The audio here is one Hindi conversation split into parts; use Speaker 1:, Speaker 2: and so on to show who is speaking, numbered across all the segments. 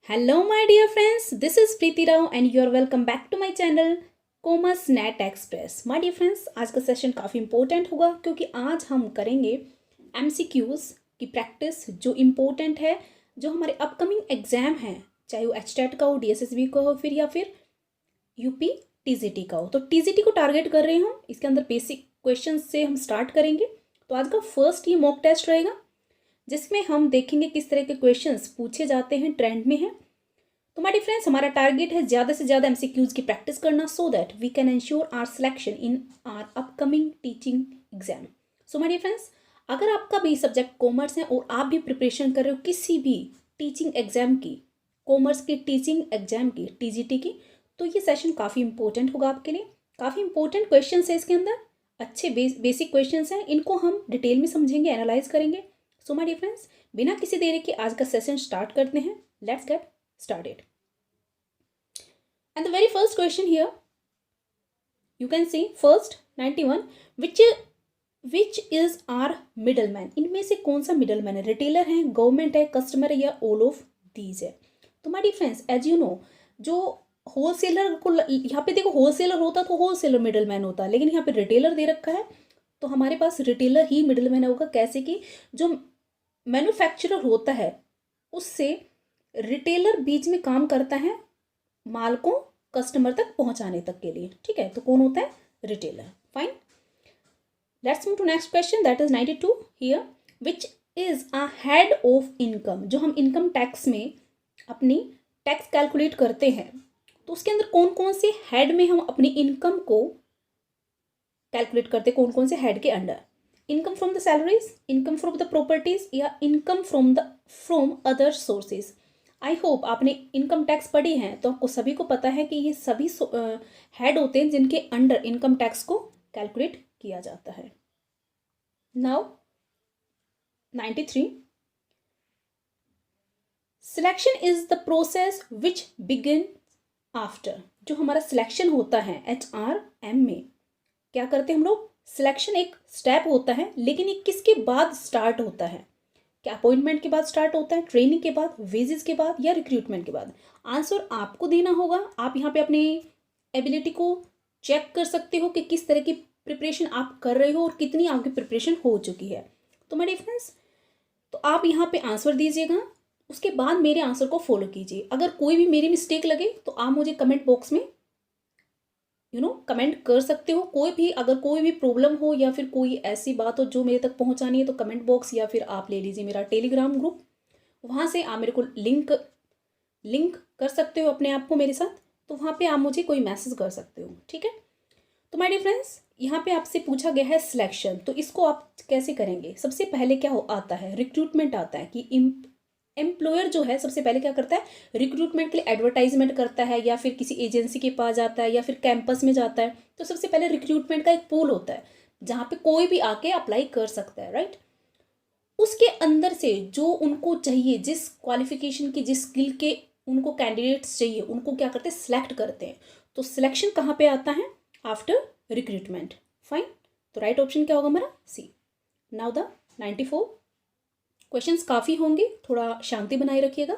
Speaker 1: Hello, my dear friends. This is Preeti Rao, and you are welcome back to my channel Commerce Net Express. My dear friends, आज का सेशन काफ़ी इंपॉर्टेंट होगा क्योंकि आज हम करेंगे MCQs की प्रैक्टिस जो इम्पोर्टेंट है, जो हमारे अपकमिंग एग्जाम हैं, चाहे वो HTET का हो, DSSB का हो, या फिर UP TGT का हो। तो TGT को टारगेट कर रहे हैं हम। इसके अंदर बेसिक क्वेश्चन से हम स्टार्ट करेंगे। तो आज का फर्स्ट ये मॉक टेस्ट रहेगा जिसमें हम देखेंगे किस तरह के क्वेश्चंस पूछे जाते हैं, ट्रेंड में हैं। तो माय डियर फ्रेंड्स, हमारा टारगेट है ज़्यादा से ज़्यादा MCQs की प्रैक्टिस करना so that we can ensure our selection in our upcoming teaching exam. So my dear friends, अगर आपका भी सब्जेक्ट कॉमर्स है और आप भी प्रिपरेशन कर रहे हो किसी भी टीचिंग एग्जाम की, कॉमर्स की टीचिंग एग्जाम की, TGT की, तो ये सेशन काफ़ी इंपॉर्टेंट होगा आपके लिए। काफ़ी इंपॉर्टेंट क्वेश्चन है इसके अंदर, अच्छे बेसिक क्वेश्चन हैं, इनको हम डिटेल में समझेंगे, एनालाइज करेंगे। सो माय डियर फ्रेंड्स, बिना किसी देरी के आज का सेशन स्टार्ट करते हैं। Let's get started. And the very first question here, you can see first 91, which is our middleman? इनमें से कौन सा मिडलमैन है? रिटेलर है, गवर्नमेंट है, कस्टमर है, या ऑल ऑफ दीज है? तो my dear friends, as you know, जो होलसेलर को यहाँ पे देखो, होलसेलर होता तो होलसेलर मिडलमैन होता, लेकिन यहाँ पे रिटेलर दे रखा है तो हमारे पास रिटेलर ही मिडलमैन होगा। कैसे कि जो मैन्युफैक्चरर होता है उससे रिटेलर बीच में काम करता है माल को कस्टमर तक पहुंचाने तक के लिए। ठीक है, तो कौन होता है? Retailer. Fine, let's move to next question, that is 92 here, which is a head of income? जो हम इनकम टैक्स में अपनी टैक्स कैलकुलेट करते हैं तो उसके अंदर कौन कौन से हेड में हम अपनी इनकम को कैलकुलेट करते हैं? कौन कौन से हेड के under? Income from the salaries, income from the properties, या income from other sources? I hope आपने इनकम टैक्स पढ़ी है तो आपको सभी को पता है कि ये सभी हेड होते हैं जिनके अंडर इनकम टैक्स को कैलकुलेट किया जाता है। Now 93, selection is the process which begin after. जो हमारा सिलेक्शन होता है HRM में, क्या करते हैं हम लोग? सिलेक्शन एक स्टेप होता है, लेकिन ये किसके बाद स्टार्ट होता है? क्या अपॉइंटमेंट के बाद स्टार्ट होता है, ट्रेनिंग के बाद, वेजेस के बाद, या रिक्रूटमेंट के बाद? आंसर आपको देना होगा। आप यहाँ पे अपनी एबिलिटी को चेक कर सकते हो कि किस तरह की प्रिपरेशन आप कर रहे हो और कितनी आपकी प्रिपरेशन हो चुकी है। तो मेरे फ्रेंड्स, तो आप यहाँ पे आंसर दीजिएगा, उसके बाद मेरे आंसर को फॉलो कीजिए। अगर कोई भी मेरी मिस्टेक लगे तो आप मुझे कमेंट बॉक्स में कमेंट कर सकते हो। अगर कोई भी प्रॉब्लम हो या फिर कोई ऐसी बात हो जो मेरे तक पहुंचानी है तो कमेंट बॉक्स, या फिर आप ले लीजिए मेरा टेलीग्राम ग्रुप, वहाँ से आप मेरे को लिंक कर सकते हो अपने आप को मेरे साथ, तो वहाँ पे आप मुझे कोई मैसेज कर सकते हो। ठीक है, तो माय डियर फ्रेंड्स, यहाँ पे आपसे पूछा गया है सिलेक्शन, तो इसको आप कैसे करेंगे? सबसे पहले क्या आता है? रिक्रूटमेंट आता है कि एम्प्लॉयर जो है सबसे पहले क्या करता है? रिक्रूटमेंट के लिए एडवर्टाइजमेंट करता है, या फिर किसी एजेंसी के पास जाता है, या फिर कैंपस में जाता है। तो सबसे पहले रिक्रूटमेंट का एक पूल होता है जहाँ पे कोई भी आके अप्लाई कर सकता है, राइट? उसके अंदर से जो उनको चाहिए, जिस क्वालिफिकेशन की, जिस स्किल के उनको कैंडिडेट्स चाहिए, उनको क्या करते हैं? सिलेक्ट करते हैं। तो सिलेक्शन कहाँ पे आता है? After recruitment. फाइन, तो राइट ऑप्शन क्या होगा हमारा? सी। नाउ द 94, क्वेश्चंस काफ़ी होंगे, थोड़ा शांति बनाए रखिएगा।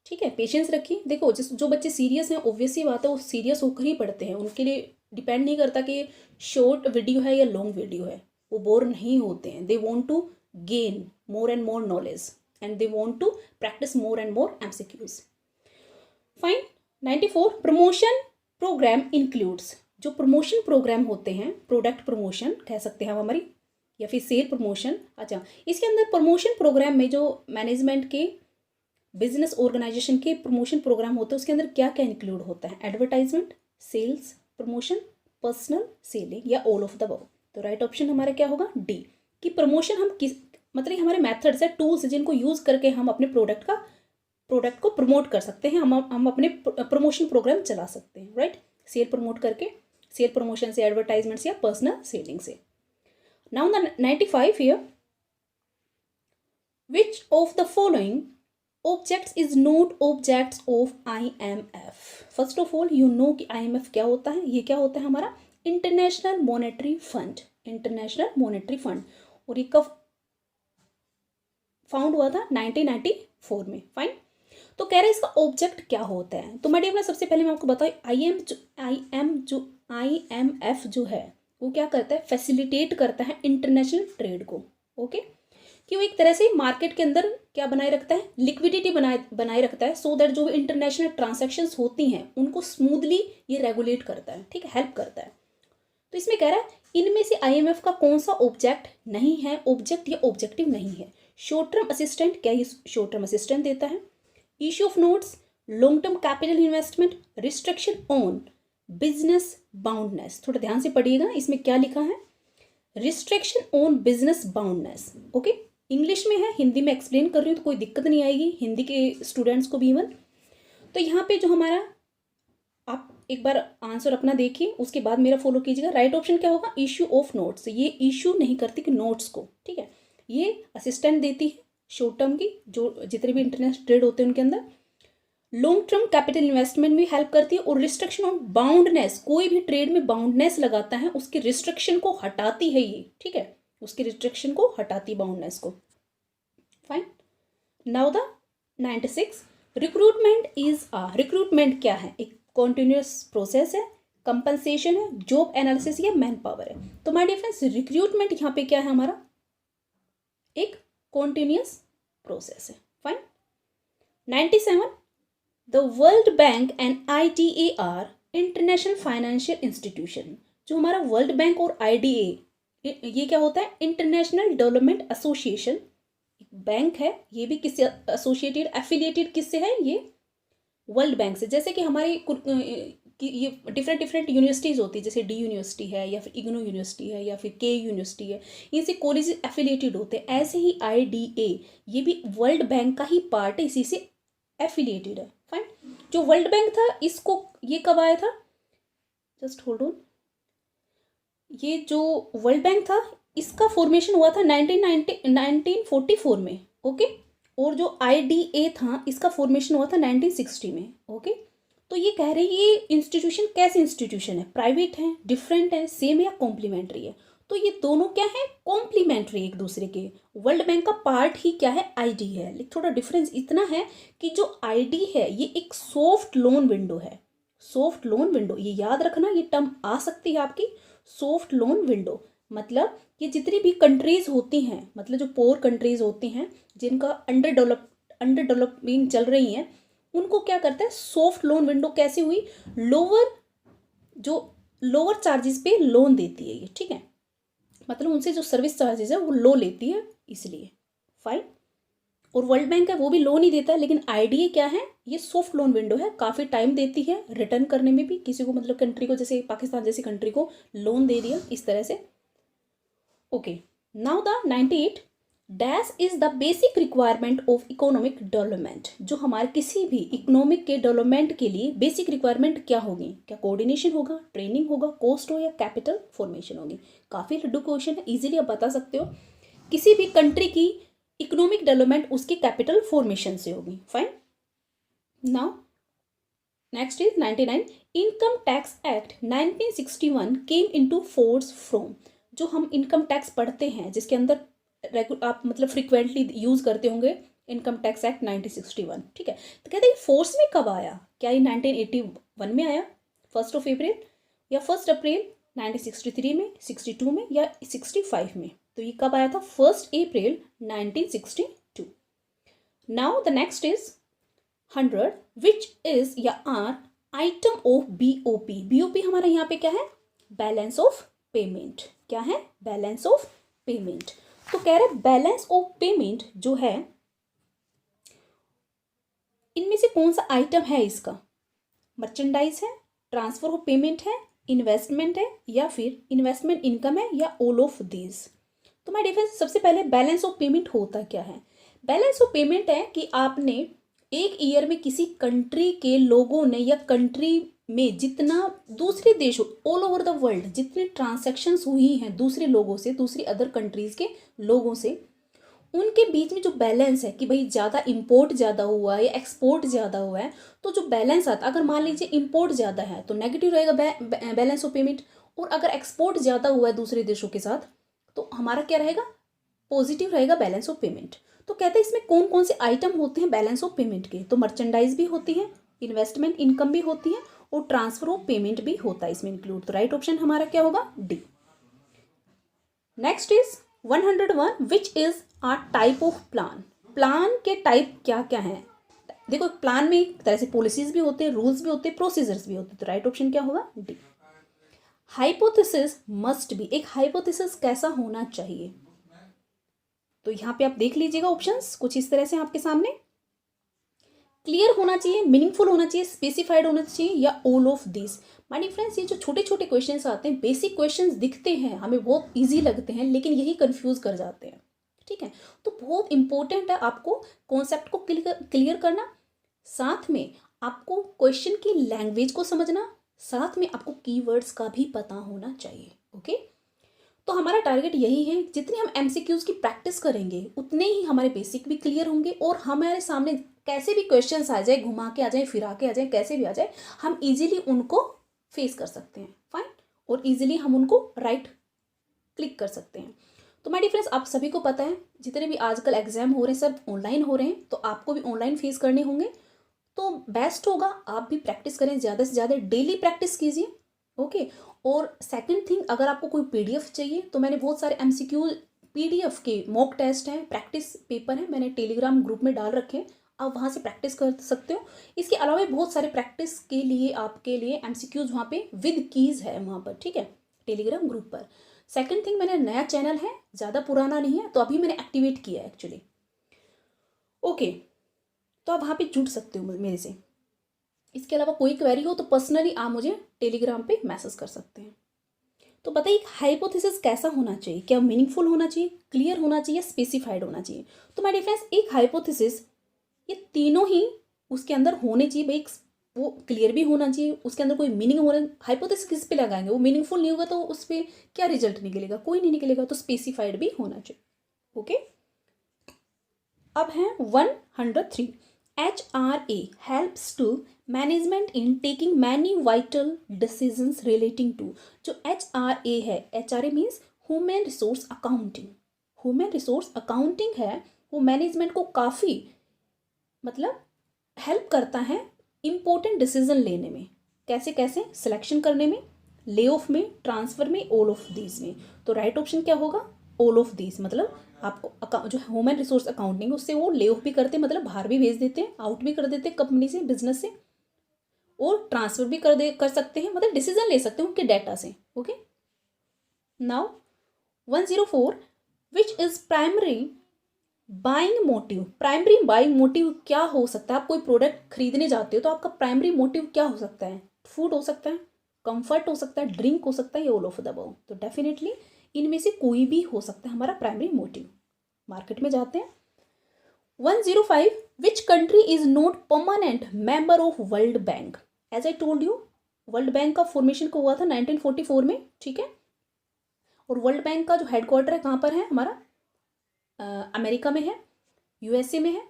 Speaker 1: ठीक है, पेशेंस रखिए। देखो, जो बच्चे सीरियस हैं, ऑब्वियस सी बात है, वो सीरियस होकर ही पढ़ते हैं। उनके लिए डिपेंड नहीं करता कि शॉर्ट वीडियो है या लॉन्ग वीडियो है, वो बोर नहीं होते हैं। They want to gain more and more knowledge and they want to practice more and more MCQs। Fine, 94, promotion program includes. जो प्रमोशन प्रोग्राम होते हैं, प्रोडक्ट प्रमोशन कह सकते हैं हम हमारी, या फिर सेल प्रमोशन। अच्छा, इसके अंदर प्रमोशन प्रोग्राम में जो मैनेजमेंट के, बिजनेस ऑर्गेनाइजेशन के प्रमोशन प्रोग्राम होते हैं, उसके अंदर क्या क्या इंक्लूड होता है? Advertisement, sales promotion, personal selling, या ऑल ऑफ द अबव? तो राइट ऑप्शन हमारा क्या होगा? डी, कि प्रमोशन हम किस, मतलब हमारे मेथड्स है, टूल्स जिनको यूज करके हम अपने प्रोडक्ट को प्रमोट कर सकते हैं, हम अपने प्रमोशन प्रोग्राम चला सकते हैं, राइट? सेल प्रमोट करके, सेल प्रमोशन से, एडवर्टाइजमेंट से, या पर्सनल सेलिंग से। Now the 95 here, which of the following objects is not objects of IMF? First of all, you know कि IMF क्या होता है? ये क्या होता है हमारा? International monetary fund. International monetary fund, और ये कब फाउंड हुआ था? 1994 में। फाइन, तो कह रहे हैं इसका ऑब्जेक्ट क्या होता है। तो मैं डियर सबसे पहले मैं आपको बताऊँ, IMF जो है वो क्या करता है, फैसिलिटेट करता है इंटरनेशनल ट्रेड को। ओके, कि वो एक तरह से मार्केट के अंदर क्या बनाए रखता है, लिक्विडिटी बनाए रखता है, सो दैट जो इंटरनेशनल ट्रांजैक्शंस होती हैं उनको स्मूथली ये रेगुलेट करता है, ठीक है, हेल्प करता है। तो इसमें कह रहा है इनमें से IMF का कौन सा ऑब्जेक्ट नहीं है, ऑब्जेक्ट या ऑब्जेक्टिव नहीं है। शॉर्ट टर्म असिस्टेंट, क्या ये शॉर्ट टर्म असिस्टेंट देता है, issue of notes, long term capital investment, restriction on business boundness. थोड़ा ध्यान से पढ़िएगा इसमें क्या लिखा है, restriction on business boundness. Okay, English में है, हिंदी में एक्सप्लेन कर रही हूँ तो कोई दिक्कत नहीं आएगी हिंदी के स्टूडेंट्स को भी इवन। तो यहाँ पे जो हमारा, आप एक बार आंसर अपना देखिए उसके बाद मेरा फॉलो कीजिएगा। राइट ऑप्शन क्या होगा, इश्यू ऑफ नोट्स। ये इश्यू नहीं करती कि नोट्स को, ठीक है, ये असिस्टेंट देती है शॉर्ट टर्म की, जो जितने भी इंटरनेशनल ट्रेड होते हैं उनके अंदर। लॉन्ग टर्म कैपिटल इन्वेस्टमेंट में हेल्प करती है, और रिस्ट्रिक्शन ऑन बाउंडनेस, कोई भी ट्रेड में बाउंडनेस लगाता है उसकी रिस्ट्रिक्शन को हटाती है ये, ठीक है, उसकी रिस्ट्रिक्शन को हटाती, बाउंडनेस को। Fine, now the 96, recruitment is recruitment क्या है, एक कॉन्टिन्यूस प्रोसेस है, कंपनसेशन है, जॉब एनालिसिस या मैन पावर है। तो माय डियर फ्रेंड्स, रिक्रूटमेंट यहाँ पे क्या है हमारा, एक कॉन्टिन्यूस प्रोसेस है। Fine, 97, the world bank and IDA are international financial institution. जो हमारा वर्ल्ड बैंक और IDA, ये क्या होता है, इंटरनेशनल डेवलपमेंट एसोसिएशन, बैंक है, ये भी किससे एसोसिएटेड, एफिलिएटेड किससे है, ये वर्ल्ड बैंक से। जैसे कि हमारी ये डिफरेंट यूनिवर्सिटीज़ होती है, जैसे D यूनिवर्सिटी है, या फिर इग्नू यूनिवर्सिटी है, या फिर K यूनिवर्सिटी है, इनसे कॉलेज एफिलिएटेड होते हैं। ऐसे ही IDA ये भी वर्ल्ड बैंक का ही पार्ट है, इसी से एफिलिएटेड है। फाइन, जो वर्ल्ड बैंक था इसको, ये कब आया था, जस्ट होल्ड ऑन, ये जो वर्ल्ड बैंक था इसका फॉर्मेशन हुआ था 1944 में। ओके, और जो IDA था इसका फॉर्मेशन हुआ था 1960 में। ओके, तो ये कह रहे हैं ये इंस्टीट्यूशन कैसे इंस्टीट्यूशन है, प्राइवेट है, डिफरेंट है, सेम है या कॉम्प्लीमेंट्री है। तो ये दोनों क्या है, कॉम्प्लीमेंट्री एक दूसरे के। वर्ल्ड बैंक का पार्ट ही क्या है, ID है, लेकिन थोड़ा डिफरेंस इतना है कि जो ID है ये एक सॉफ्ट लोन विंडो है। सॉफ्ट लोन विंडो, ये याद रखना, ये टर्म आ सकती है आपकी, सॉफ्ट लोन विंडो। मतलब ये जितनी भी कंट्रीज होती हैं, मतलब जो पोर कंट्रीज होती हैं जिनका अंडर डेवलपिंग चल रही हैं, उनको क्या करता है, सॉफ्ट लोन विंडो कैसे हुई, लोअर चार्जेस पे लोन देती है ये, ठीक है, मतलब उनसे जो सर्विस चार्जेस है वो लो लेती है इसलिए। फाइन, और वर्ल्ड बैंक है वो भी लोन ही देता है, लेकिन IDA क्या है, ये सॉफ्ट लोन विंडो है, काफ़ी टाइम देती है रिटर्न करने में भी, किसी को मतलब कंट्री को, जैसे पाकिस्तान जैसी कंट्री को लोन दे दिया इस तरह से। Okay, now the 98, dash is the basic requirement of economic development. जो हमारे किसी भी इकोनॉमिक के डेवलपमेंट के लिए बेसिक रिक्वायरमेंट क्या होगी, क्या कोऑर्डिनेशन होगा, ट्रेनिंग होगा, कॉस्ट हो, या कैपिटल फॉर्मेशन होगी। काफ़ी लड्डू क्वेश्चन है, इजीली आप बता सकते हो। किसी भी कंट्री की इकोनॉमिक डेवलपमेंट उसके कैपिटल फॉर्मेशन से होगी। Fine, now next is 99, income tax act 1961 came into force from. जो हम इनकम टैक्स पढ़ते हैं जिसके अंदर आप मतलब फ्रिक्वेंटली यूज करते होंगे, इनकम टैक्स एक्ट 1961, ठीक है। तो कहते हैं फोर्स में कब आया, क्या ये 1981 में आया 1 अप्रैल, या 1 अप्रैल 1963 में, 62 में, या 65 में। तो ये कब आया था, 1 अप्रैल 1962। Now the next is 100, which is या are item of BOP। BOP हमारा यहाँ पे क्या है, बैलेंस ऑफ पेमेंट। क्या है, बैलेंस ऑफ पेमेंट। तो कह रहे बैलेंस ऑफ पेमेंट जो है, इनमें से कौन सा आइटम है इसका, मर्चेंडाइज है, ट्रांसफर ऑफ पेमेंट है, इन्वेस्टमेंट है, या फिर इन्वेस्टमेंट इनकम है, या ऑल ऑफ दिस। तो मैं डिफरेंस, सबसे पहले बैलेंस ऑफ पेमेंट होता क्या है। बैलेंस ऑफ पेमेंट है कि आपने एक ईयर में किसी कंट्री के लोगों ने, या कंट्री में जितना दूसरे देशों, ऑल ओवर द वर्ल्ड जितनी ट्रांजैक्शंस हुई हैं दूसरे लोगों से, दूसरी अदर कंट्रीज के लोगों से, उनके बीच में जो बैलेंस है कि भाई ज़्यादा इंपोर्ट ज़्यादा हुआ है या एक्सपोर्ट ज़्यादा हुआ है, तो जो बैलेंस आता, अगर मान लीजिए इंपोर्ट ज़्यादा है तो नेगेटिव रहेगा बैलेंस ऑफ पेमेंट, और अगर एक्सपोर्ट ज़्यादा हुआ है दूसरे देशों के साथ तो हमारा क्या रहेगा, पॉजिटिव रहेगा बैलेंस ऑफ पेमेंट। तो कहते हैं इसमें कौन कौन से आइटम होते हैं बैलेंस ऑफ पेमेंट के, तो मर्चेंडाइज भी होती है, इन्वेस्टमेंट इनकम भी होती है और ट्रांसफर ऑफ पेमेंट भी होता है इसमें इंक्लूड। तो राइट ऑप्शन हमारा क्या होगा, D. Next is 101, which is a type of plan. Plan के टाइप क्या क्या हैं। देखो प्लान में एक तरह से पॉलिसीज भी होते हैं, रूल्स भी होते हैं, प्रोसीजर्स भी होते हैं। तो राइट ऑप्शन क्या होगा, डी। हाइपोथेसिस मस्ट बी, एक हाइपोथेसिस कैसा होना चाहिए। तो यहाँ पे आप देख लीजिएगा ऑप्शंस कुछ इस तरह से आपके सामने। क्लियर होना चाहिए, मीनिंगफुल होना चाहिए, स्पेसिफाइड होना चाहिए, या all of this. My dear friends, ये जो छोटे छोटे क्वेश्चंस आते हैं, बेसिक क्वेश्चंस दिखते हैं हमें बहुत इजी लगते हैं, लेकिन यही कंफ्यूज कर जाते हैं। ठीक है, तो बहुत इंपॉर्टेंट है आपको कॉन्सेप्ट को क्लियर करना, साथ में आपको क्वेश्चन की लैंग्वेज को समझना, साथ में आपको कीवर्ड्स का भी पता होना चाहिए। ओके, तो हमारा टारगेट यही है, जितने हम एमसीक्यूज की प्रैक्टिस करेंगे उतने ही हमारे बेसिक भी क्लियर होंगे, और हमारे सामने कैसे भी क्वेश्चंस आ जाए, घुमा के आ जाए, फिरा के आ जाए, कैसे भी आ जाए, हम इजीली उनको फेस कर सकते हैं। फाइन, और इजीली हम उनको राइट क्लिक कर सकते हैं। तो माय डियर फ्रेंड्स, आप सभी को पता है जितने भी आजकल एग्जाम हो रहे हैं सब ऑनलाइन हो रहे हैं, तो आपको भी ऑनलाइन फेस करने होंगे। तो बेस्ट होगा आप भी प्रैक्टिस करें, ज़्यादा से ज़्यादा डेली प्रैक्टिस कीजिए। ओके, और सेकंड थिंग, अगर आपको कोई पीडीएफ चाहिए तो मैंने बहुत सारे एमसीक्यू पीडीएफ के मॉक टेस्ट हैं, प्रैक्टिस पेपर हैं, मैंने टेलीग्राम ग्रुप में डाल रखे हैं, आप वहाँ से प्रैक्टिस कर सकते हो। इसके अलावा बहुत सारे प्रैक्टिस के लिए आपके लिए एमसीक्यूज वहाँ पे विद कीज है वहाँ पर, ठीक है, टेलीग्राम ग्रुप पर। सेकंड थिंग, मैंने नया चैनल है, ज़्यादा पुराना नहीं है, तो अभी मैंने एक्टिवेट किया है एक्चुअली। ओके, तो आप वहाँ पे जुड़ सकते हो मेरे से। इसके अलावा कोई क्वेरी हो तो पर्सनली आप मुझे टेलीग्राम पे मैसेज कर सकते हैं। तो बताइए हाइपोथेसिस कैसा होना चाहिए, क्या मीनिंगफुल होना चाहिए, क्लियर होना चाहिए, स्पेसिफाइड होना चाहिए। तो माय डियर फ्रेंड्स, एक हाइपोथेसिस ये तीनों ही उसके अंदर होने चाहिए भाई। वो क्लियर भी होना चाहिए, उसके अंदर कोई मीनिंग होना। हाइपोथेसिस किस पे लगाएंगे, वो मीनिंगफुल नहीं होगा तो उस पर क्या रिजल्ट निकलेगा, कोई नहीं निकलेगा। तो स्पेसिफाइड भी होना चाहिए। ओके, अब है 103, HRA helps to management in taking many vital decisions relating to। जो HRA है, HRA means human resource accounting. Human resource accounting है, वो मैनेजमेंट को काफ़ी मतलब हेल्प करता है इम्पोर्टेंट डिसीजन लेने में। कैसे कैसे, सिलेक्शन करने में, ले ऑफ में, ट्रांसफर में, ऑल ऑफ दीज में। तो राइट ऑप्शन क्या होगा, ऑल ऑफ दीज। मतलब आपको जो ह्यूमन रिसोर्स अकाउंटिंग उससे वो ले ऑफ भी करते हैं, मतलब बाहर भी भेज देते हैं, आउट भी कर देते हैं कंपनी से, बिजनेस से, और ट्रांसफर भी कर सकते हैं, मतलब डिसीजन ले सकते हैं उनके डाटा से। Okay, now 104, which is primary buying motive. Primary buying motive क्या हो सकता है। आप कोई प्रोडक्ट खरीदने जाते हो तो आपका प्राइमरी मोटिव क्या हो सकता है, फूड हो सकता है, कंफर्ट हो सकता है, ड्रिंक हो सकता है, या ऑल ऑफ द अबव। तो डेफिनेटली इनमें से कोई भी हो सकता है हमारा प्राइमरी मोटिव। मार्केट में जाते हैं। 105, which country is not permanent member of world bank. As I told you, world bank का फॉर्मेशन को हुआ था 1944 में, ठीक है। और वर्ल्ड बैंक का जो हेडक्वार्टर है कहाँ पर है हमारा, अमेरिका में है, यूएसए में है।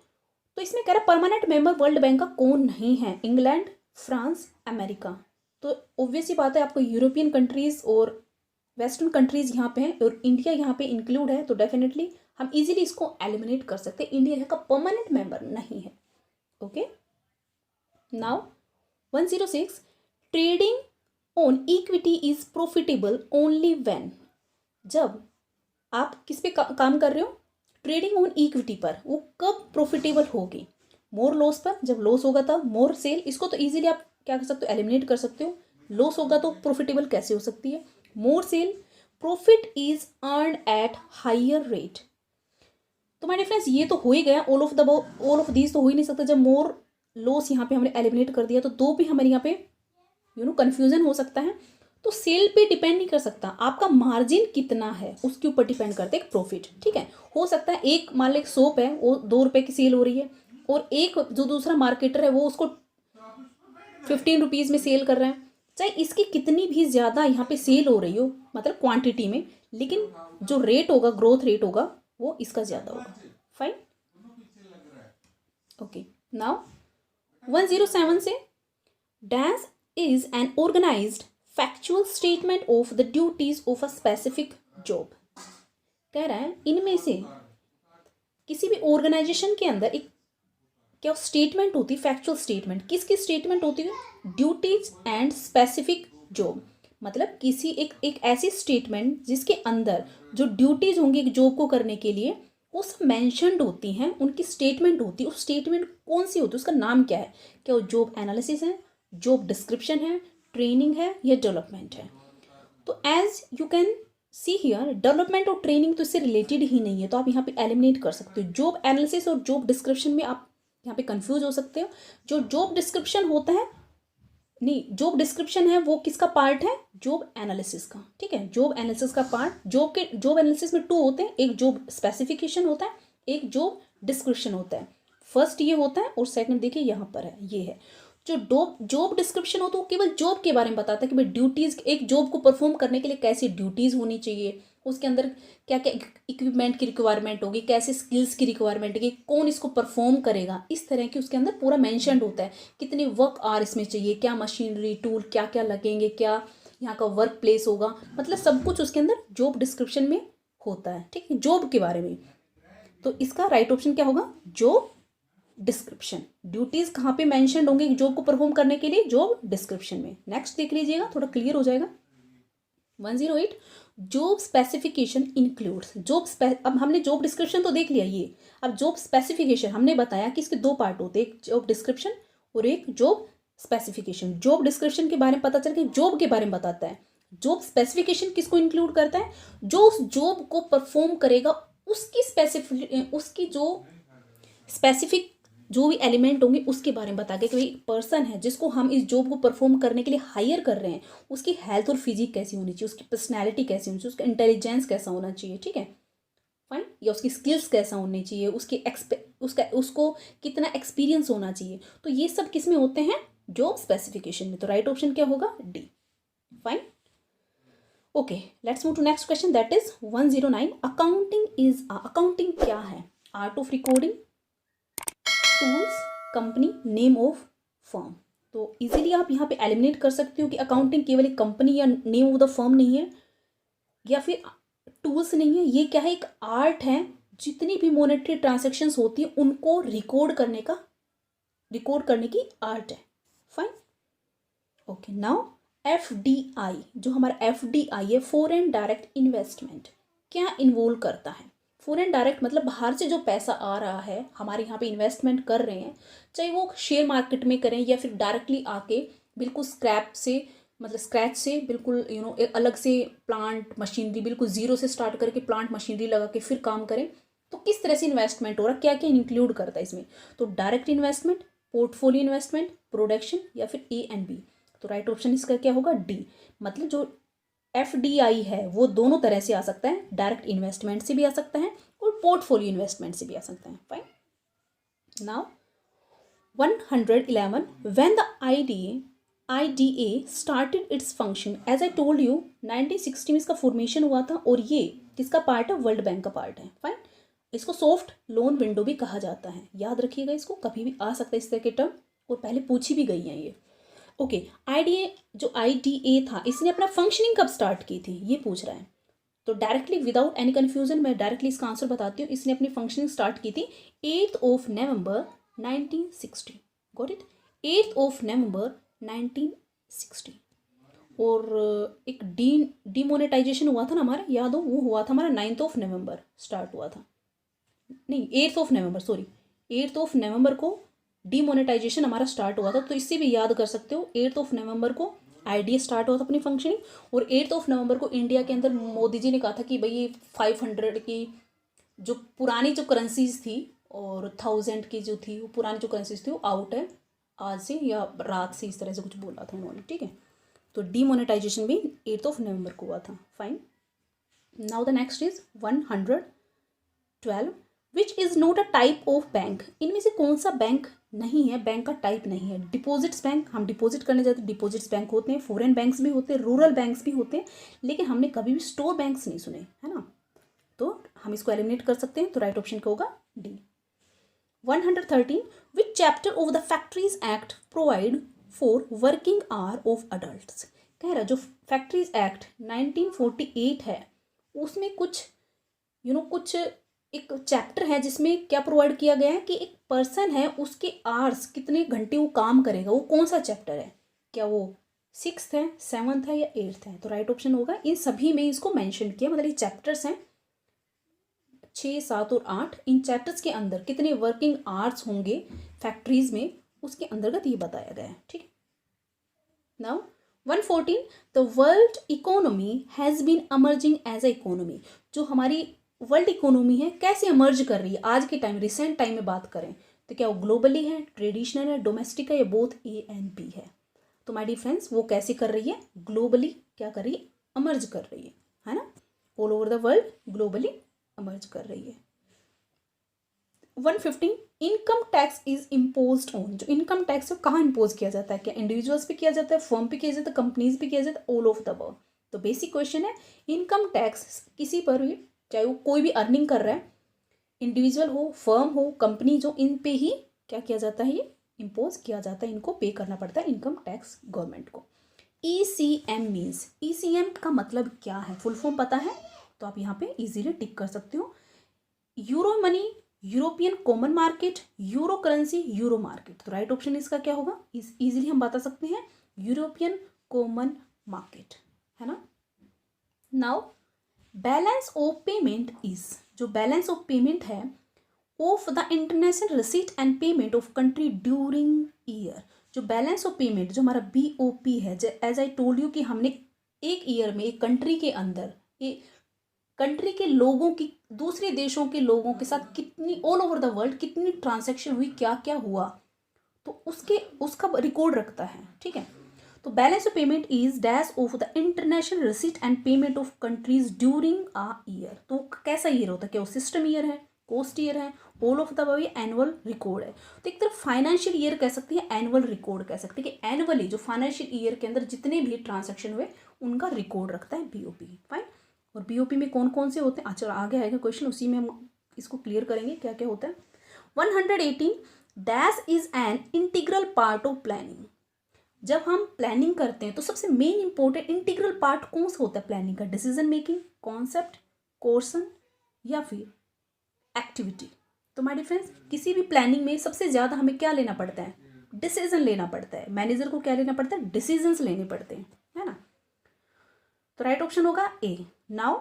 Speaker 1: तो इसमें कह रहा है परमानेंट मेंबर वर्ल्ड बैंक का कौन नहीं है, इंग्लैंड, फ्रांस, अमेरिका। तो ऑब्वियस ही बात है, आपको यूरोपियन कंट्रीज और वेस्टर्न कंट्रीज यहाँ पे हैं, और इंडिया यहाँ पे इंक्लूड है। तो डेफिनेटली हम इजीली इसको एलिमिनेट कर सकते हैं, इंडिया का परमानेंट मेंबर नहीं है। Okay, now 106, trading on equity is profitable only when. जब आप किस पे काम कर रहे हो, ट्रेडिंग ऑन इक्विटी पर, वो कब प्रॉफिटेबल होगी, मोर लॉस पर। जब लॉस होगा तब मोर सेल। इसको तो इजीली आप क्या कर सकते हो, एलिमिनेट कर सकते हो। लॉस होगा तो प्रॉफिटेबल कैसे हो सकती है, more sale. Profit is earn at higher rate. तो माय डियर फ्रेंड्स, ये तो हो ही गया, ऑल ऑफ दीज तो हो ही नहीं सकता। जब मोर लॉस यहाँ पे हमने एलिमिनेट कर दिया, तो दो भी हमारे यहाँ पे कंफ्यूजन हो सकता है। तो सेल पे डिपेंड नहीं कर सकता, आपका मार्जिन कितना है उसके ऊपर डिपेंड करता है एक प्रॉफिट, ठीक है। हो सकता है एक मान लो सोप है, वो 2 रुपये की सेल हो रही है, और एक जो दूसरा मार्केटर है वो उसको 15 रुपीज़ में सेल कर रहा है। चाहे इसकी कितनी भी ज़्यादा यहाँ पे सेल हो रही हो, मतलब क्वांटिटी में, लेकिन जो रेट होगा, ग्रोथ रेट होगा, वो इसका ज़्यादा होगा। Fine, okay. नाउ 107 से, dash is an organized factual statement of the duties of a specific job. कह रहा है इनमें से किसी भी ऑर्गेनाइजेशन के अंदर एक क्या स्टेटमेंट होती है, फैक्चुअल स्टेटमेंट। किसकी स्टेटमेंट होती है? Duties and specific job. मतलब किसी एक ऐसी स्टेटमेंट जिसके अंदर जो ड्यूटीज होंगी एक जॉब को करने के लिए वो सब मैंशनड होती हैं, उनकी स्टेटमेंट होती है। उस स्टेटमेंट कौन सी होती है, उसका नाम क्या है? क्या वो जॉब एनालिसिस है, जॉब डिस्क्रिप्शन है, ट्रेनिंग है या डेवलपमेंट है? तो as you can see here, development और ट्रेनिंग तो इससे रिलेटेड ही नहीं है, तो आप यहाँ पे एलिमिनेट कर सकते हो। जॉब एनालिसिस और जॉब डिस्क्रिप्शन में आप यहाँ पे कंफ्यूज हो सकते हो। जो जॉब डिस्क्रिप्शन होता है, नहीं, जॉब डिस्क्रिप्शन है वो किसका पार्ट है? जॉब एनालिसिस का। ठीक है, जॉब एनालिसिस का पार्ट। जॉब एनालिसिस में 2 होते हैं, एक जॉब स्पेसिफिकेशन होता है, एक जॉब डिस्क्रिप्शन होता है। फर्स्ट ये होता है और सेकंड देखिए यहाँ पर है, ये है। जो जॉब डिस्क्रिप्शन होता है वो केवल जॉब के बारे में बताता है कि भाई ड्यूटीज, एक जॉब को परफॉर्म करने के लिए कैसी ड्यूटीज होनी चाहिए, उसके अंदर क्या क्या इक्विपमेंट की रिक्वायरमेंट होगी, कैसे स्किल्स की रिक्वायरमेंट होगी, कौन इसको परफॉर्म करेगा, इस तरह की उसके अंदर पूरा मेंशन्ड होता है। कितने वर्क आवर इसमें चाहिए, क्या मशीनरी टूल क्या क्या लगेंगे, क्या यहाँ का वर्क प्लेस होगा, मतलब सब कुछ उसके अंदर जॉब डिस्क्रिप्शन में होता है। ठीक है, जॉब के बारे में। तो इसका राइट ऑप्शन क्या होगा? Job description. ड्यूटीज कहाँ पे मेंशन्ड होंगे जॉब को परफॉर्म करने के लिए? जॉब डिस्क्रिप्शन में। नेक्स्ट देख लीजिएगा, थोड़ा क्लियर हो जाएगा। 108, जॉब स्पेसिफिकेशन इंक्लूड्स। अब हमने जॉब डिस्क्रिप्शन तो देख लिया ये। अब जॉब स्पेसिफिकेशन हमने बताया कि इसके 2 पार्ट होते हैं, एक जॉब डिस्क्रिप्शन और एक जॉब स्पेसिफिकेशन। जॉब डिस्क्रिप्शन के बारे में पता चल के जॉब के बारे में बताता है। जॉब स्पेसिफिकेशन किसको इंक्लूड करता है? जो उस जॉब को परफॉर्म करेगा उसकी जो स्पेसिफिक जो भी एलिमेंट होंगे उसके बारे में बता के कोई पर्सन है जिसको हम इस जॉब को परफॉर्म करने के लिए हायर कर रहे हैं, उसकी हेल्थ और फिजिक कैसी होनी चाहिए, उसकी पर्सनैलिटी कैसी होनी चाहिए, उसका इंटेलिजेंस कैसा होना चाहिए। ठीक है, फाइन। या उसकी स्किल्स कैसा होनी चाहिए, उसको कितना एक्सपीरियंस होना चाहिए। तो ये सब किस में होते हैं? जॉब स्पेसिफिकेशन में। तो राइट ऑप्शन क्या होगा? D. Fine. Okay, let's move to next question, that is 109। Accounting क्या है? Art of recording, tools, company, name of firm. तो इजीली आप यहाँ पे एलिमिनेट कर सकते हो कि अकाउंटिंग केवल एक कंपनी या नेम ऑफ द फर्म नहीं है, या फिर टूल्स नहीं है। ये क्या है? एक आर्ट है। जितनी भी मॉनेटरी ट्रांजैक्शंस होती है उनको रिकॉर्ड करने की आर्ट है। फाइन। ओके, नाउ FDI, जो हमारा FDI है, फॉरेन डायरेक्ट इन्वेस्टमेंट, क्या इन्वॉल्व करता है? फॉरेन डायरेक्ट मतलब बाहर से जो पैसा आ रहा है, हमारे यहाँ पे इन्वेस्टमेंट कर रहे हैं, चाहे वो शेयर मार्केट में करें या फिर डायरेक्टली आके बिल्कुल स्क्रैच से बिल्कुल एक अलग से प्लांट मशीनरी बिल्कुल जीरो से स्टार्ट करके प्लांट मशीनरी लगा के फिर काम करें। तो किस तरह से इन्वेस्टमेंट हो रहा है, क्या क्या इंक्लूड करता है इसमें? तो direct investment, portfolio investment, production या फिर A एंड B। तो राइट ऑप्शन इसका क्या होगा? डी। मतलब जो FDI है वो दोनों तरह से आ सकता है, डायरेक्ट इन्वेस्टमेंट से भी आ सकता है और पोर्टफोलियो इन्वेस्टमेंट से भी आ सकता है। Fine. Now 111, when the IDA started its function, as I told you 1960 में इसका फॉर्मेशन हुआ था और ये किसका पार्ट है? वर्ल्ड बैंक का पार्ट है। फाइन। इसको सॉफ्ट लोन विंडो भी कहा जाता है, याद रखिएगा, इसको कभी भी आ सकता है इस तरह के टर्म, और पहले पूछी भी गई है ये। ओके, IDA था, इसने अपना फंक्शनिंग कब स्टार्ट की थी ये पूछ रहा है। तो डायरेक्टली विदाउट एनी कन्फ्यूजन मैं डायरेक्टली इसका आंसर बताती हूँ। इसने अपनी फंक्शनिंग स्टार्ट की थी 8 नवंबर 1960। Got it? 8 नवंबर 1960। और एक डीमोनेटाइजेशन हुआ था ना हमारा, याद हो, वो हुआ था हमारा 9 नवंबर स्टार्ट हुआ था, नहीं 8 नवंबर, सॉरी 8 नवंबर को डीमोनेटाइजेशन हमारा स्टार्ट हुआ था। तो इससे भी याद कर सकते हो 8 नवंबर को IDA स्टार्ट हुआ था अपनी फंक्शनिंग, और 8 नवंबर को इंडिया के अंदर मोदी जी ने कहा था कि भाई ये 500 की जो पुरानी जो करेंसीज थी और 1000 की जो थी वो पुरानी जो करेंसीज थी वो आउट है आज से या रात से, इस तरह से कुछ बोला था उन्होंने। ठीक है, तो डीमोनेटाइजेशन भी 8 नवंबर को हुआ था। Fine. Now the next is 112, which is not a type of bank. इनमें से कौन सा बैंक नहीं है, बैंक का टाइप नहीं है? डिपॉजिट्स बैंक, हम डिपॉजिट करने जाते हैं, डिपॉजिट्स बैंक होते हैं, फॉरेन बैंक्स भी होते हैं, रूरल बैंक्स भी होते हैं, लेकिन हमने कभी भी स्टोर बैंक्स नहीं सुने, है ना? तो हम इसको एलिमिनेट कर सकते हैं। तो राइट ऑप्शन क्या होगा? D. 113, which chapter of the factories act provide for working hour of adults. कह रहा जो फैक्ट्रीज एक्ट 1948 है उसमें कुछ कुछ एक चैप्टर है जिसमें क्या प्रोवाइड किया गया है कि एक पर्सन है, उसके आवर्स कितने घंटे वो काम करेगा, वो कौन सा चैप्टर है, क्या वो 6th है, 7th है या 8th है। तो राइट ऑप्शन होगा इन सभी में इसको मेंशन किया, मतलब ये चैप्टर्स हैं 6, 7 और 8। इन चैप्टर्स के अंदर कितने वर्किंग आवर्स होंगे फैक्ट्रीज में, उसके अंतर्गत ये बताया गया है। ठीक है, now 114, the world economy has been emerging as a economy. जो हमारी वर्ल्ड इकोनॉमी है कैसे अमर्ज कर रही है आज के टाइम, रिसेंट टाइम में बात करें तो क्या वो ग्लोबली है, ट्रेडिशनल है, डोमेस्टिक है या बोथ ए एंड बी है। तो माय डियर फ्रेंड्स वो कैसे कर रही है, ग्लोबली क्या कर रही है, अमर्ज कर रही है ना, all over the world globally emerged कर रही है। 115, income tax is imposed on. जो इनकम टैक्स है कहाँ इम्पोज किया जाता है, क्या इंडिविजुअल्स पे किया जाता है, फर्म पे किया जाता है, कंपनीज पे किया जाता है, ऑल ऑफ द वर्ल्ड। तो बेसिक क्वेश्चन है, इनकम टैक्स किसी पर भी, चाहे वो कोई भी अर्निंग कर रहा है, इंडिविजुअल हो, फर्म हो, कंपनी, जो इन पे ही क्या किया जाता है, ये इम्पोज किया जाता है, इनको पे करना पड़ता है इनकम टैक्स गवर्नमेंट को। ECM मीन्स, ECM का मतलब क्या है, फुल फॉर्म पता है तो आप यहाँ पे इजीली टिक कर सकते हो। Euro money, European common market, euro currency, euro market. तो राइट ऑप्शन इसका क्या होगा, इजीली हम बता सकते हैं यूरोपियन कॉमन मार्केट, है ना। Now balance of payment is, जो बैलेंस ऑफ पेमेंट है of the international receipt and payment of country during year. जो बैलेंस ऑफ पेमेंट जो हमारा BOP है, एज आई टोल्ड यू कि हमने एक ईयर में एक कंट्री के अंदर, एक कंट्री के लोगों की दूसरे देशों के लोगों के साथ कितनी, ऑल ओवर द वर्ल्ड कितनी ट्रांजैक्शन हुई, क्या क्या हुआ, तो उसका रिकॉर्ड रखता है। ठीक है, तो balance of payment is dash of the international receipt and payment of countries during a year. तो कैसा ईयर होता है, क्या वो सिस्टम ईयर है, कॉस्ट ईयर है, all of the annual record है। तो एक तरफ फाइनेंशियल ईयर कह सकते हैं, एनुअल रिकॉर्ड कह सकते हैं कि एनुअली जो फाइनेंशियल ईयर के अंदर जितने भी ट्रांजेक्शन हुए उनका रिकॉर्ड रखता है BOP। फाइन, और BOP में कौन कौन से होते हैं, अच्छा आगे आएगा क्वेश्चन, उसी में हम इसको क्लियर करेंगे क्या क्या होता है। 118, dash is an integral part of planning. जब हम प्लानिंग करते हैं तो सबसे मेन इंपॉर्टेंट इंटीग्रल पार्ट कौन सा होता है प्लानिंग का, डिसीजन मेकिंग, कॉन्सेप्ट, कोर्सन या फिर एक्टिविटी। तो माय डियर फ्रेंड्स किसी भी प्लानिंग में सबसे ज़्यादा हमें क्या लेना पड़ता है, डिसीजन लेना पड़ता है। मैनेजर को क्या लेना पड़ता है, डिसीजंस लेने पड़ते हैं, है ना। तो राइट ऑप्शन होगा A. Now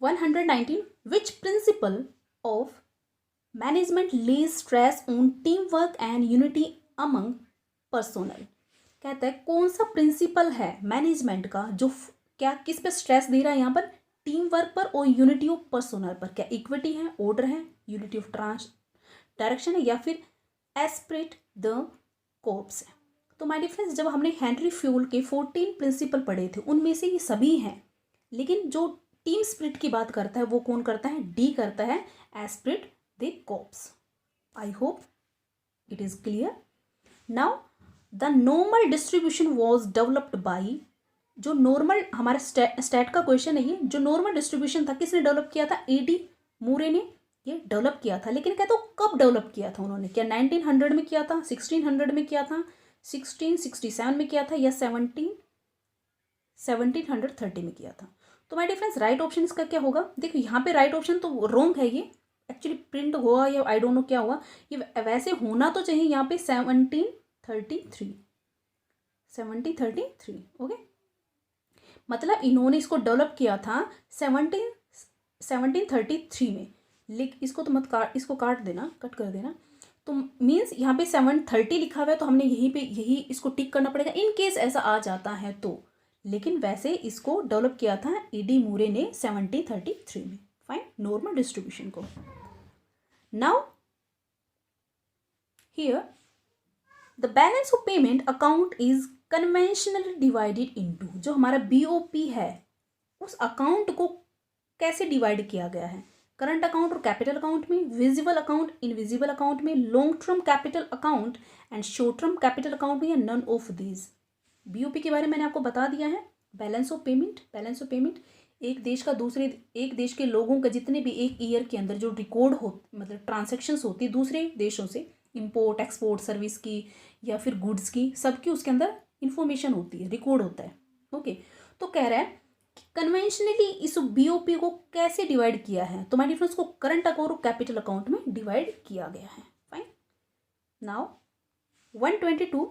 Speaker 1: 119, which principle of management lays stress on team work and unity among personnel. कहता है कौन सा प्रिंसिपल है मैनेजमेंट का जो क्या किस पे स्ट्रेस दे रहा है, यहाँ पर टीम वर्क पर और यूनिटी ऑफ पर्सोनल पर। क्या इक्विटी है, ऑर्डर है, यूनिटी ऑफ डायरेक्शन है या फिर एस्पिरिट द कोर्प्स है। तो माय डियर फ्रेंड्स जब हमने हेनरी फ्यूल के 14 प्रिंसिपल पढ़े थे उनमें से ये सभी हैं, लेकिन जो टीम स्पिरिट की बात करता है वो कौन करता है, डी करता है, Spirit the corpse. I hope it is clear. Now the normal distribution was developed by, जो नॉर्मल हमारा स्टैट का क्वेश्चन है ये, जो नॉर्मल डिस्ट्रीब्यूशन था किसने डेवलप किया था, AD मूरे ने ये डेवलप किया था। लेकिन कहते हो कब डेवलप किया था उन्होंने, क्या 1900 में किया था, 1600 में किया था, 1667 में किया था या 1730 में किया था। तो माय डिफरेंस राइट ऑप्शन इसका क्या होगा, देखो यहाँ पे राइट ऑप्शन तो रॉन्ग है, ये एक्चुअली प्रिंट हुआ या आई डोंट नो क्या हुआ, ये वैसे होना तो चाहिए यहाँ पे 1733 ओके। मतलब इन्होंने इसको डेवलप किया था 1733 में। लिख इसको तो मत काट, इसको काट देना, कट कर देना। तो मीन्स यहाँ पे 730 लिखा हुआ है तो हमने यहीं पे यही इसको टिक करना पड़ेगा इन केस ऐसा आ जाता है तो। लेकिन वैसे इसको डेवलप किया था ED मूरे ने 1733 में। फाइन, नॉर्मल डिस्ट्रीब्यूशन को। Now here the balance of payment account is conventionally divided into, जो हमारा BOP है उस अकाउंट को कैसे डिवाइड किया गया है, करंट अकाउंट और कैपिटल अकाउंट में, विजिबल अकाउंट, इनविजिबल अकाउंट में, long term capital account and short term capital account में, या नन ऑफ दीज। BOP के बारे में मैंने आपको बता दिया है। बैलेंस ऑफ पेमेंट एक देश का दूसरे, एक देश के लोगों का जितने भी एक ईयर के अंदर जो रिकॉर्ड हो, मतलब ट्रांजेक्शन्स होती है दूसरे देशों से, इंपोर्ट एक्सपोर्ट सर्विस की या फिर गुड्स की, सबकी उसके अंदर इंफॉर्मेशन होती है, रिकॉर्ड होता है। ओके, तो कह रहा है कन्वेंशनली इस बीओपी को कैसे डिवाइड किया है, तो माय डिफरेंस को करंट अकाउंट और कैपिटल अकाउंट में डिवाइड किया गया है। Fine. Now 122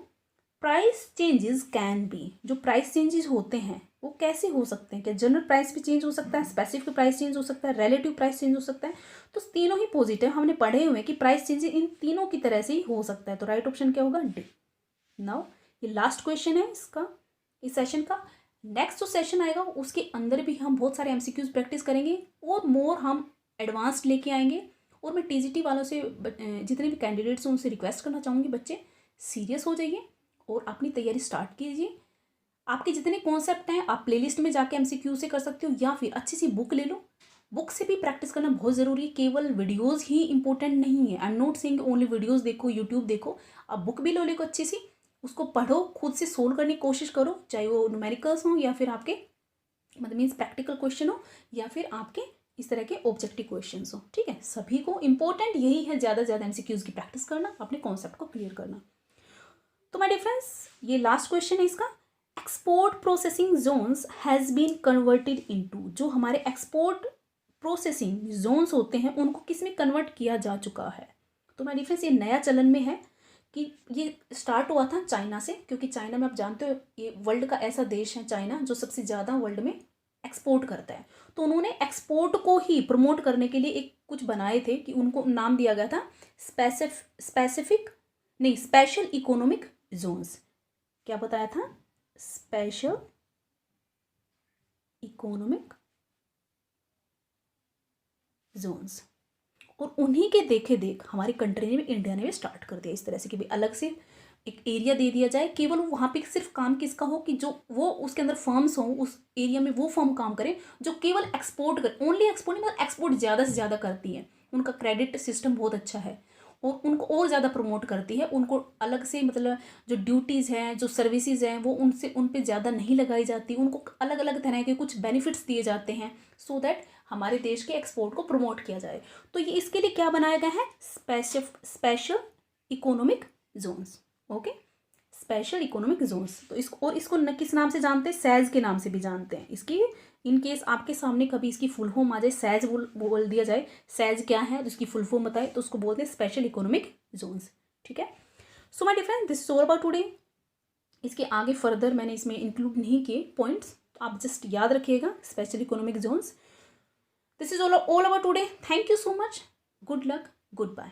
Speaker 1: price changes can be, जो प्राइस चेंजेस होते हैं वो कैसे हो सकते हैं, क्या जनरल प्राइस भी चेंज हो सकता है, स्पेसिफिक प्राइस चेंज हो सकता है, रिलेटिव प्राइस चेंज हो सकता है, तो तीनों ही पॉजिटिव हमने पढ़े हुए हैं कि प्राइस चेंज इन तीनों की तरह से ही हो सकता है, तो राइट ऑप्शन क्या होगा, डी। नाउ ये लास्ट क्वेश्चन है इसका, इस सेशन का। नेक्स्ट जो सेशन आएगा उसके अंदर भी हम बहुत सारे एमसीक्यूज प्रैक्टिस करेंगे और मोर हम एडवांस्ड लेके आएंगे। और मैं टीजीटी वालों से जितने भी कैंडिडेट्स हैं उनसे रिक्वेस्ट करना चाहूँगी, बच्चे सीरियस हो जाइए और अपनी तैयारी स्टार्ट कीजिए। आपके जितने कॉन्सेप्ट हैं आप प्लेलिस्ट में जाके एमसीक्यू से कर सकते हो, या फिर अच्छी सी बुक ले लो। बुक से भी प्रैक्टिस करना बहुत ज़रूरी है, केवल वीडियोज़ ही इंपॉर्टेंट नहीं है। I am not saying only videos देखो, यूट्यूब देखो, आप बुक भी लो, लेको अच्छी सी, उसको पढ़ो, खुद से सोल्व करने की कोशिश करो, चाहे वो न्यूमेरिकल्स हों या फिर आपके मतलब मीन्स प्रैक्टिकल क्वेश्चन हो या फिर आपके इस तरह के ऑब्जेक्टिव क्वेश्चन हो। ठीक है, सभी को इंपॉर्टेंट यही है, ज़्यादा से ज़्यादा एमसीक्यूज़ की प्रैक्टिस करना, अपने कॉन्सेप्ट को क्लियर करना। तो माय डियर फ्रेंड्स, ये लास्ट क्वेश्चन है इसका। Export processing zones has been converted into, जो हमारे एक्सपोर्ट प्रोसेसिंग जोन्स होते हैं उनको किस में कन्वर्ट किया जा चुका है। तो माय डियर फ्रेंड्स, ये नया चलन में है कि ये स्टार्ट हुआ था चाइना से, क्योंकि चाइना में आप जानते हो ये वर्ल्ड का ऐसा देश है चाइना जो सबसे ज़्यादा वर्ल्ड में एक्सपोर्ट करता है। तो उन्होंने एक्सपोर्ट को ही प्रमोट करने के लिए एक कुछ बनाए थे कि उनको नाम दिया गया था स्पेशल इकोनॉमिक जोन्स। क्या बताया था, स्पेशल इकोनॉमिक जोन्स। और उन्हीं के देखे देख हमारी कंट्री ने, इंडिया ने भी स्टार्ट कर दिया इस तरह से कि भाई अलग से एक एरिया दे दिया जाए, केवल वहाँ पे सिर्फ काम किसका हो कि जो वो उसके अंदर फर्म्स हों, उस एरिया में वो फर्म काम करें जो केवल एक्सपोर्ट कर, ओनली एक्सपोर्ट नहीं मतलब एक्सपोर्ट ज़्यादा से ज़्यादा करती है, उनका क्रेडिट सिस्टम बहुत अच्छा है और उनको और ज़्यादा प्रमोट करती है, उनको अलग से मतलब जो ड्यूटीज़ हैं, जो सर्विसेज हैं, वो उनसे उन पर ज़्यादा नहीं लगाई जाती, उनको अलग अलग तरह के कुछ बेनिफिट्स दिए जाते हैं, सो दैट हमारे देश के एक्सपोर्ट को प्रमोट किया जाए। तो ये इसके लिए क्या बनाया गया है, special economic Jones. Okay, special economic Jones. तो इसको और इसको किस नाम से जानते हैं, सैज के नाम से भी जानते हैं। इसकी इन केस आपके सामने कभी इसकी फुल फॉर्म आ जाए, सैज बोल दिया जाए, सैज क्या है तो इसकी फुल फॉर्म बताए, तो उसको बोलते हैं स्पेशल इकोनॉमिक जोन्स। ठीक है, so my dear friends, this is all about today. इसके आगे फर्दर मैंने इसमें इंक्लूड नहीं किए पॉइंट्स, तो आप जस्ट याद रखिएगा special economic zones. This is all about today. Thank you so much, good luck, good bye.